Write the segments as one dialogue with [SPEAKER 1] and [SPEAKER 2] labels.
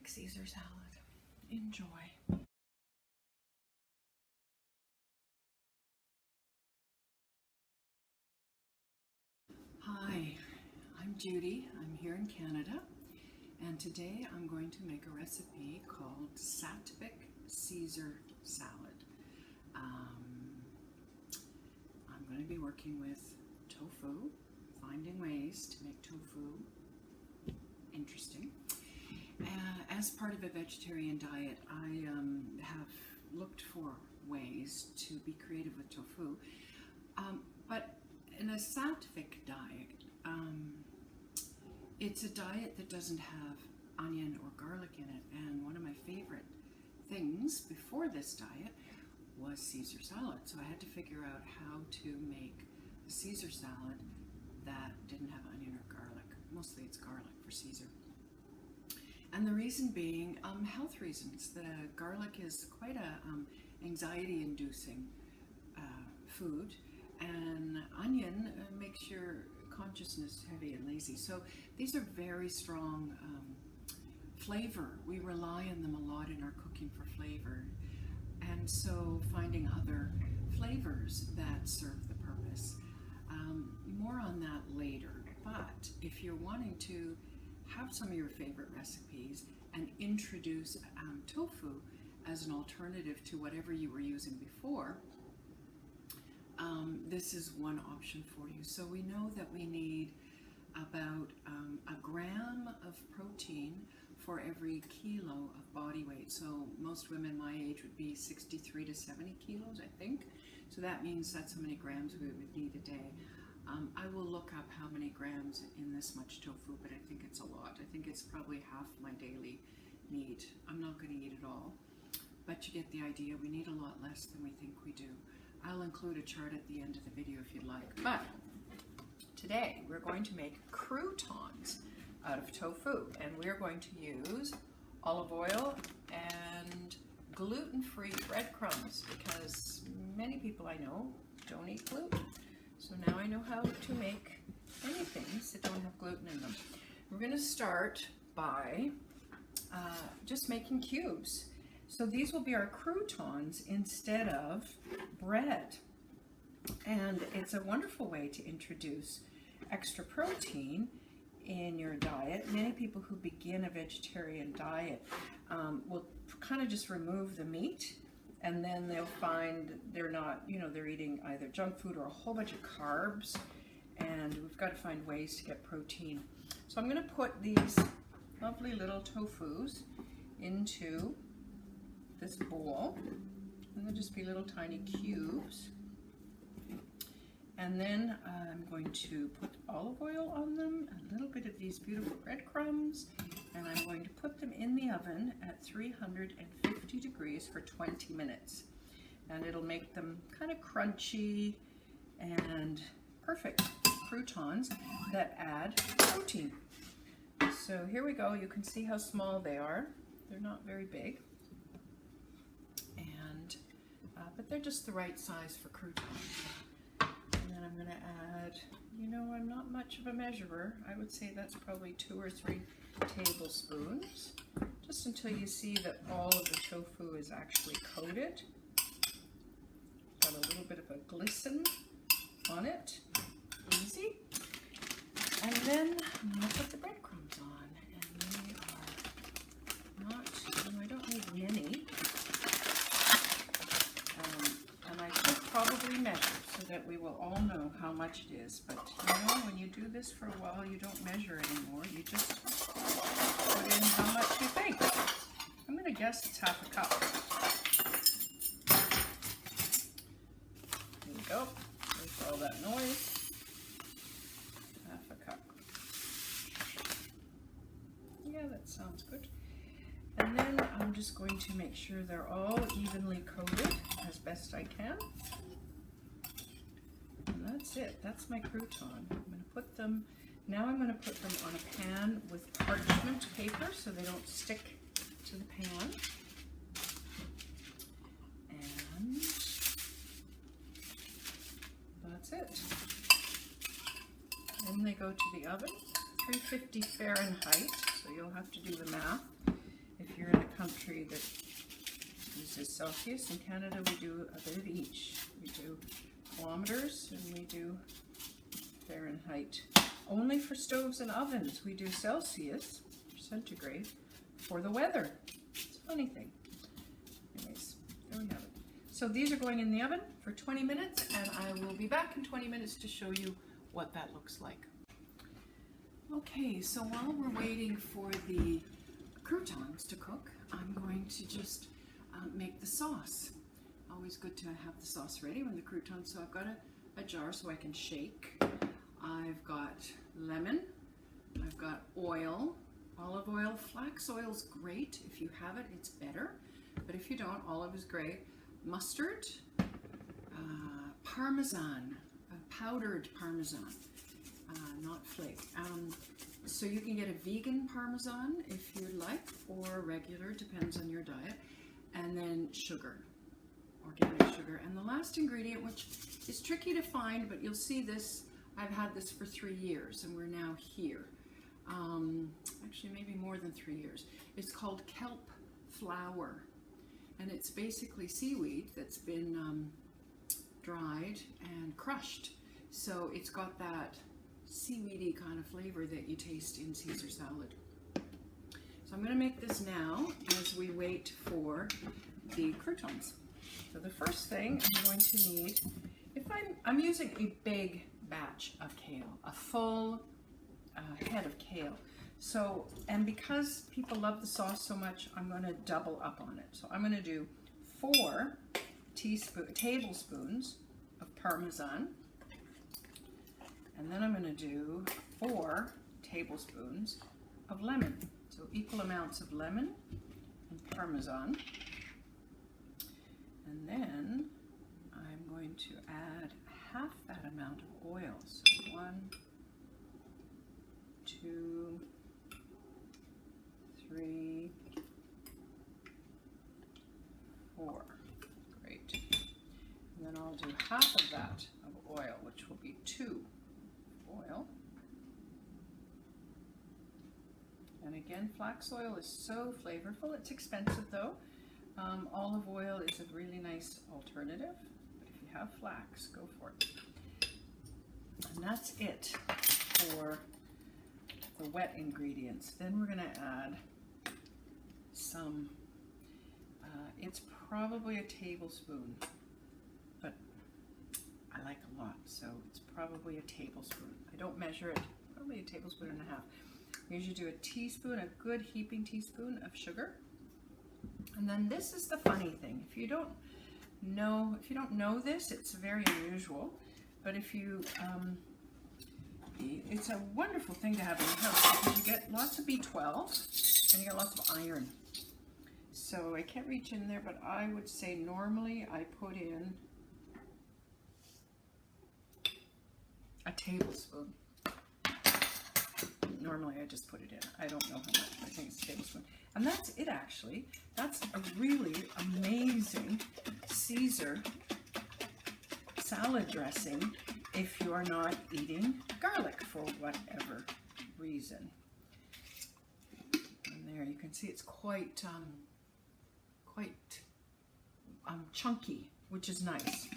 [SPEAKER 1] make Caesar salad. Enjoy. Hi, I'm Judy. I'm here in Canada, and today I'm going to make a recipe called Satvic Caesar salad. I'm going to be working with tofu, finding ways to make tofu interesting. As part of a vegetarian diet, I have looked for ways to be creative with tofu, but in a Satvic diet, it's a diet that doesn't have onion or garlic in it, and one of my favorite things before this diet was Caesar salad. So I had to figure out how to make a Caesar salad that didn't have onion or garlic. Mostly it's garlic for Caesar. And the reason being health reasons. The garlic is quite a anxiety-inducing food, and onion makes your consciousness heavy and lazy. So these are very strong flavor. We rely on them a lot in our cooking for flavor, and so finding other flavors that serve the purpose. More on that later, but if you're wanting to have some of your favorite recipes and introduce tofu as an alternative to whatever you were using before, this is one option for you. So we know that we need about a gram of protein for every kilo of body weight. So most women my age would be 63 to 70 kilos, I think. So that means that's how many grams we would need a day. I will look up how many grams in this much tofu, but I think it's a lot. I think it's probably half my daily need. I'm not going to eat it all, but you get the idea. We need a lot less than we think we do. I'll include a chart at the end of the video if you'd like. But today we're going to make croutons out of tofu, and we're going to use olive oil and gluten-free breadcrumbs because many people I know don't eat gluten. So now I know how to make many things that don't have gluten in them. We're going to start by just making cubes. So these will be our croutons instead of bread. And it's a wonderful way to introduce extra protein in your diet. Many people who begin a vegetarian diet will kind of just remove the meat, and then they'll find they're not, they're eating either junk food or a whole bunch of carbs, and we've got to find ways to get protein. So I'm going to put these lovely little tofus into this bowl, and they'll just be little tiny cubes. And then I'm going to put olive oil on them, a little bit of these beautiful breadcrumbs, and I'm going to put them in the oven at 350 degrees for 20 minutes. And it'll make them kind of crunchy and perfect croutons that add protein. So here we go. You can see how small they are. They're not very big, and but they're just the right size for croutons. And then I'm going to add, I'm not much of a measurer. I would say that's probably 2 or 3 tablespoons, just until you see that all of the tofu is actually coated. Got a little bit of a glisten on it. Easy. And then I'm going to put the breadcrumbs on. And they are not, I don't need many. And I should probably measure so that we will all know how much it is. But when you do this for a while, you don't measure anymore. You just put in how much you think. I'm going to guess it's half a cup. There we go. There's all that noise. Half a cup. Yeah, that sounds good. And then I'm just going to make sure they're all evenly coated as best I can. And that's it. That's my crouton. I'm going to put them, now I'm going to put them on a pan with parchment paper so they don't stick to the pan. And that's it. Then they go to the oven, 350 Fahrenheit, so you'll have to do the math. country that uses Celsius. In Canada, we do a bit of each. We do kilometers and we do Fahrenheit. Only for stoves and ovens, we do Celsius, centigrade, for the weather. It's a funny thing. Anyways, there we have it. So these are going in the oven for 20 minutes, and I will be back in 20 minutes to show you what that looks like. Okay, so while we're waiting for the croutons to cook, I'm going to just make the sauce. Always good to have the sauce ready when the croutons, so I've got a jar so I can shake. I've got lemon, I've got oil, olive oil. Flax oil is great. If you have it, it's better, but if you don't, olive is great. Mustard, Parmesan, powdered Parmesan, not flake. So you can get a vegan Parmesan if you'd like, or regular, depends on your diet. And then sugar, organic sugar. And the last ingredient, which is tricky to find, but you'll see this, I've had this for 3 years and we're now here. Actually maybe more than 3 years. It's called kelp flour. And it's basically seaweed that's been dried and crushed. So it's got that seaweedy kind of flavor that you taste in Caesar salad. So I'm going to make this now as we wait for the croutons. So the first thing I'm going to need, if I'm using a big batch of kale, a full head of kale. So, and because people love the sauce so much, I'm going to double up on it. So I'm going to do 4 tablespoons of Parmesan. And then I'm going to do 4 tablespoons of lemon. So equal amounts of lemon and Parmesan. And then I'm going to add half that amount of oil. So 1, 2, 3, 4. Great. And then I'll do half of that of oil, which will be 2 oil. And again, flax oil is so flavorful. It's expensive though. Olive oil is a really nice alternative. But if you have flax, go for it. And that's it for the wet ingredients. Then we're going to add some, it's probably a tablespoon, but I like a lot, so it's probably a tablespoon. I don't measure it, probably a tablespoon and a half. I usually do a teaspoon, a good heaping teaspoon of sugar. And then this is the funny thing. If you don't know this, it's very unusual, but if you, it's a wonderful thing to have in the house because you get lots of B12 and you get lots of iron. So I can't reach in there, but I would say normally I put in a tablespoon. Normally I just put it in. I don't know how much. I think it's a tablespoon. And that's it actually. That's a really amazing Caesar salad dressing if you are not eating garlic for whatever reason. And there you can see it's quite chunky, which is nice.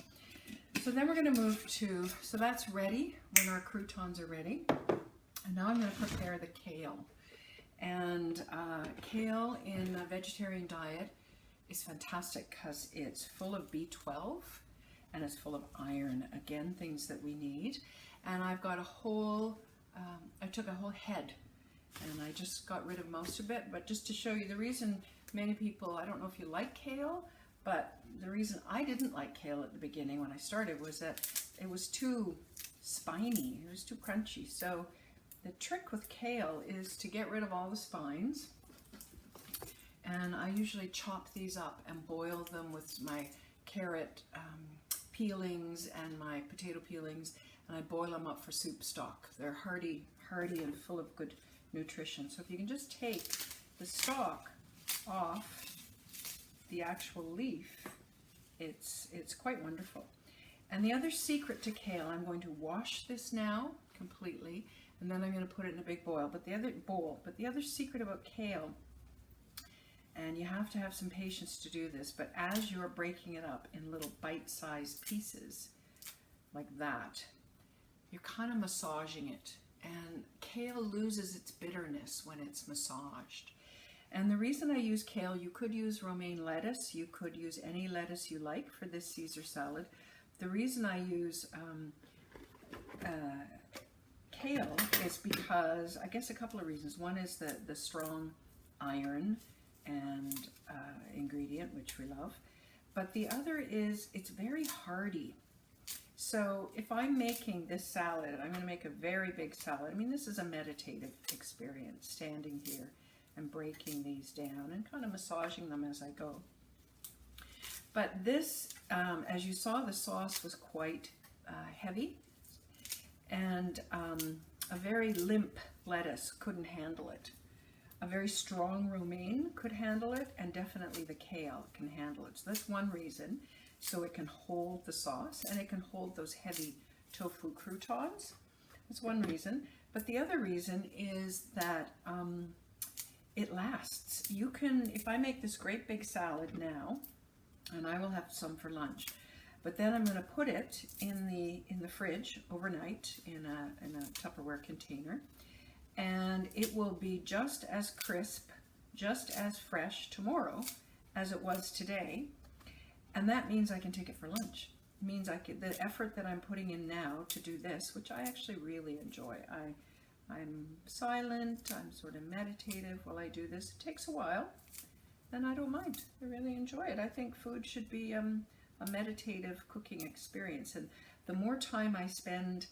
[SPEAKER 1] So then we're going to move to, so that's ready when our croutons are ready. And now I'm going to prepare the kale. And kale in a vegetarian diet is fantastic because it's full of B12 and it's full of iron. Again, things that we need. And I've got a whole, I took a whole head and I just got rid of most of it. But just to show you the reason many people, I don't know if you like kale, but the reason I didn't like kale at the beginning when I started was that it was too spiny, it was too crunchy. So the trick with kale is to get rid of all the spines, and I usually chop these up and boil them with my carrot peelings and my potato peelings, and I boil them up for soup stock. They're hearty and full of good nutrition. So if you can just take the stalk off the actual leaf, it's quite wonderful. And the other secret to kale, I'm going to wash this now completely, and then I'm going to put it in a big bowl. But the other secret about kale, and And you have to have some patience to do this, but as you're breaking it up in little bite-sized pieces like that, you're kind of massaging it. And kale loses its bitterness when it's massaged. And the reason I use kale, you could use romaine lettuce, you could use any lettuce you like for this Caesar salad. The reason I use kale is because, I guess a couple of reasons. One is the strong iron and ingredient, which we love. But the other is it's very hardy. So if I'm making this salad, I'm going to make a very big salad. I mean, this is a meditative experience, standing here and breaking these down and kind of massaging them as I go. But this, as you saw, the sauce was quite heavy, and a very limp lettuce couldn't handle it. A very strong romaine could handle it, and definitely the kale can handle it. So that's one reason. So it can hold the sauce, and it can hold those heavy tofu croutons. That's one reason. But the other reason is that it lasts. You can, if I make this great big salad now, and I will have some for lunch, but then I'm going to put it in the fridge overnight in a Tupperware container, and it will be just as crisp, just as fresh tomorrow as it was today. And that means I can take it for lunch. It means the effort that I'm putting in now to do this, which I actually really enjoy. I'm silent, I'm sort of meditative while I do this. It takes a while, and I don't mind. I really enjoy it. I think food should be a meditative cooking experience. And the more time I spend,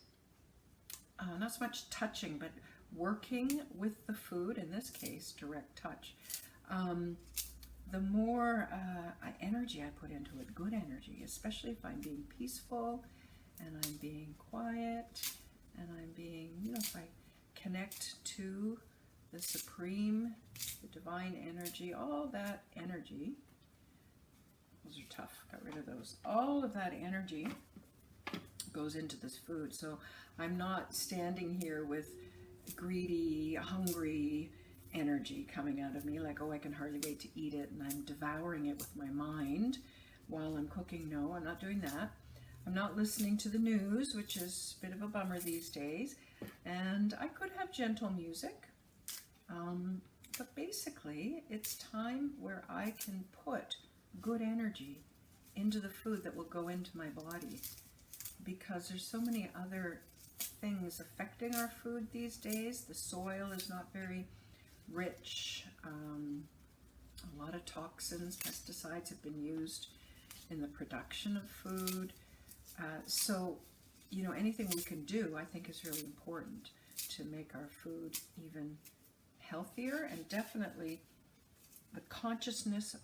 [SPEAKER 1] not so much touching, but working with the food, in this case, direct touch, the more energy I put into it, good energy, especially if I'm being peaceful and I'm being quiet and I'm being, if I connect to the supreme, the divine energy, all that energy, those are tough, got rid of those, all of that energy goes into this food. So I'm not standing here with greedy, hungry energy coming out of me, like, oh, I can hardly wait to eat it, and I'm devouring it with my mind while I'm cooking. No, I'm not doing that. I'm not listening to the news, which is a bit of a bummer these days, and I could have gentle music, but basically it's time where I can put good energy into the food that will go into my body, because there's so many other things affecting our food these days. The soil is not very rich. A lot of toxins, pesticides have been used in the production of food. So, anything we can do, I think, is really important to make our food even healthier. And definitely the consciousness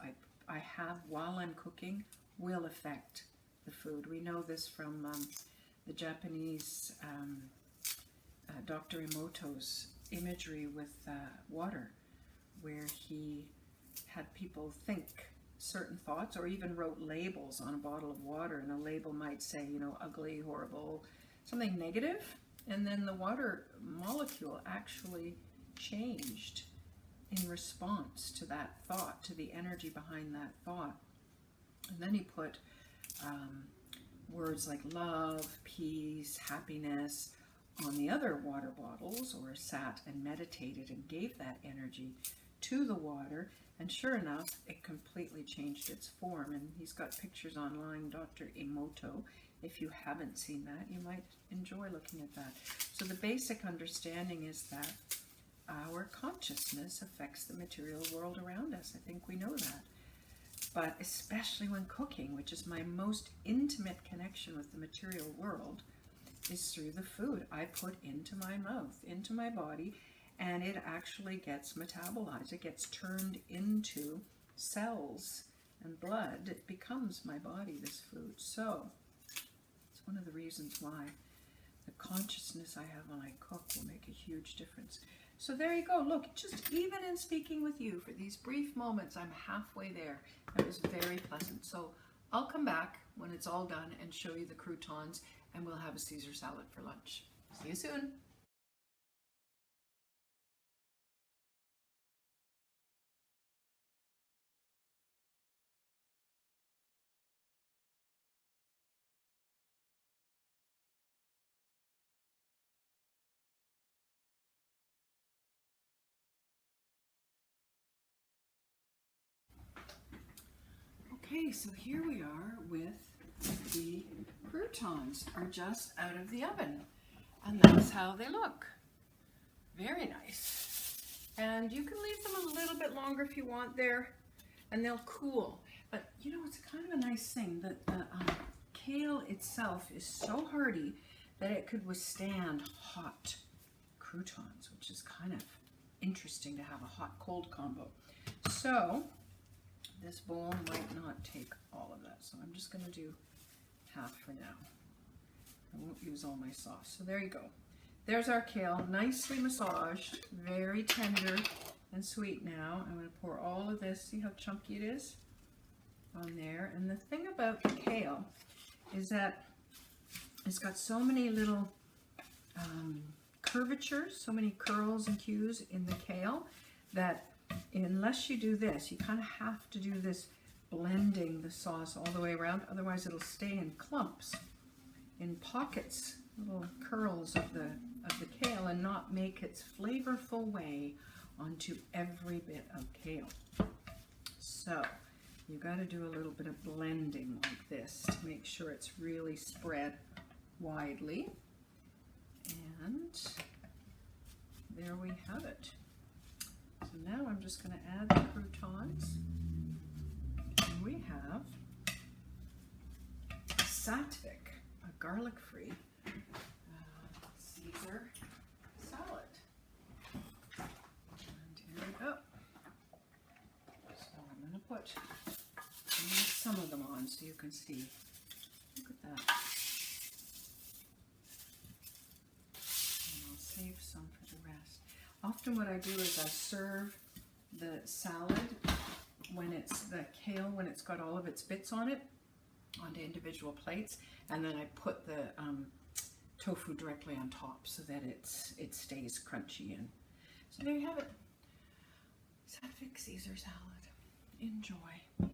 [SPEAKER 1] I have while I'm cooking will affect the food. We know this from the Japanese Dr. Emoto's imagery with water, where he had people think certain thoughts, or even wrote labels on a bottle of water, and a label might say, ugly, horrible, something negative, and then the water molecule actually changed in response to that thought, to the energy behind that thought. And then he put words like love, peace, happiness on the other water bottles, or sat and meditated and gave that energy to the water, and sure enough, it completely changed its form. And he's got pictures online, Dr. Emoto. If you haven't seen that, you might enjoy looking at that. So the basic understanding is that our consciousness affects the material world around us. I think we know that. But especially when cooking, which is my most intimate connection with the material world, is through the food I put into my mouth, into my body, and it actually gets metabolized. It gets turned into cells and blood. It becomes my body, this food. So it's one of the reasons why the consciousness I have when I cook will make a huge difference. So there you go. Look, just even in speaking with you for these brief moments, I'm halfway there. It was very pleasant. So I'll come back when it's all done and show you the croutons, and we'll have a Caesar salad for lunch. See you soon. Okay, so here we are with the croutons are just out of the oven, and that's how they look. Very nice. And you can leave them a little bit longer if you want there, and they'll cool. But you know, it's kind of a nice thing that the kale itself is so hardy that it could withstand hot croutons, which is kind of interesting to have a hot-cold combo. So this bowl might not take all of that, so I'm just going to do half for now. I won't use all my sauce. So there you go. There's our kale, nicely massaged, very tender and sweet now. I'm going to pour all of this, see how chunky it is, on there. And the thing about the kale is that it's got so many little curvatures, so many curls and cues in the kale that unless you do this, you kind of have to do this blending the sauce all the way around, otherwise it'll stay in clumps, in pockets, little curls of the kale, and not make its flavorful way onto every bit of kale. So you got to do a little bit of blending like this to make sure it's really spread widely. And there we have it. So now I'm just going to add the croutons. And we have Satvic, a garlic-free Caesar salad. And here we go. So I'm going to put some of them on so you can see. Look at that. And I'll save some for the rest. Often what I do is I serve the salad when it's the kale, when it's got all of its bits on it, onto individual plates, and then I put the tofu directly on top so that it stays crunchy. And so there you have it. Satvic Caesar salad. Enjoy.